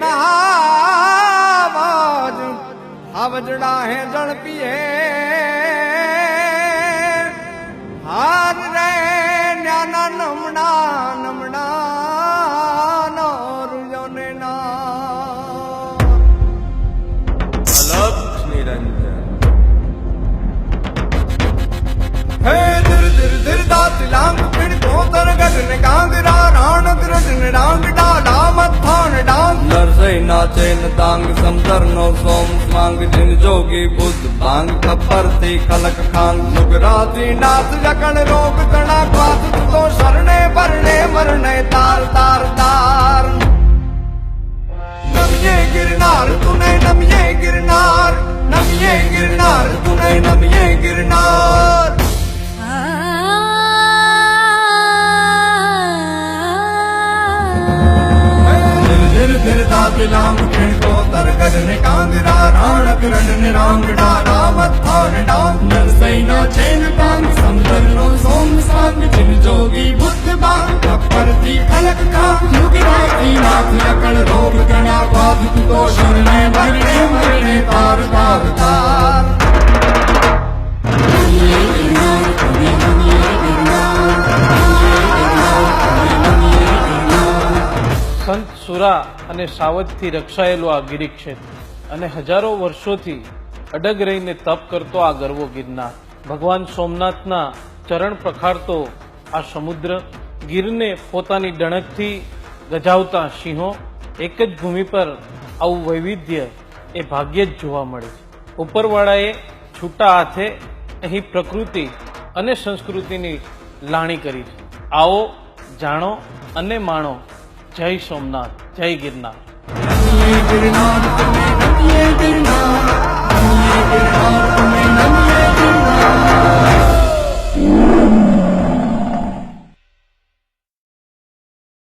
નાવાજ આવજડા હે ઝડપીએ હાર રે ન્યાના નમણા નમણા નો રૂજોને ના અલગ નિરંજન હે ધીર ધીર ધીર દાત લાંગ પીડ કોતર ગગન ગાંગરા રાણ દ્રજન રાંગ ડાલા મથાણ ડાંગ નરસઈ નાચે નતાંગ સમદર નો સોમ સ્માંગ જીન જોગી બુદ્ધ ભાંગ કપરથી ખલક ખાંગ સુગરાતી નાથ જકણ રોગ તણા ક્વાત તો શરણે પરણે મરણે તાર તાર તાર નમિયે ગિરનાર તુને નમિયે ગિરનાર તુને નમિયે ગિરનાર ધીર દાત લાંગ પીડ કોતર ગગન ગાંગરા રાણ દ્રજન રાંગ ડાલા મથાણ ડાંગ નરસઈ નાચે નતાંગ સમદર નો સોમ સ્માંગ જીન જોગી બુદ્ધ ભાંગ કપરથી ખલક ખાંગ સુગરાતી નાથ જકણ રોગ તણા ક્વાત તો શરણે ભરણે મરણે તાર તાર તાર સંત સુરા અને સાવજથી રક્ષાયેલું આ ગિરી ક્ષેત્ર અને હજારો વર્ષોથી અડગ રહીને તપ કરતો આ ગરવો ગિરનાર ભગવાન સોમનાથના ચરણ પ્રખારતો આ સમુદ્ર ગીરને પોતાની ડણકથી ગજાવતા સિંહો એક જ ભૂમિ પર આવું વૈવિધ્ય એ ભાગ્યે જ જોવા મળે છે ઉપરવાળાએ છૂટા હાથે અહીં પ્રકૃતિ અને સંસ્કૃતિની લાણી કરી છે આવો જાણો અને માણો જય સોમનાથ જય ગિરનાર ગિરનાર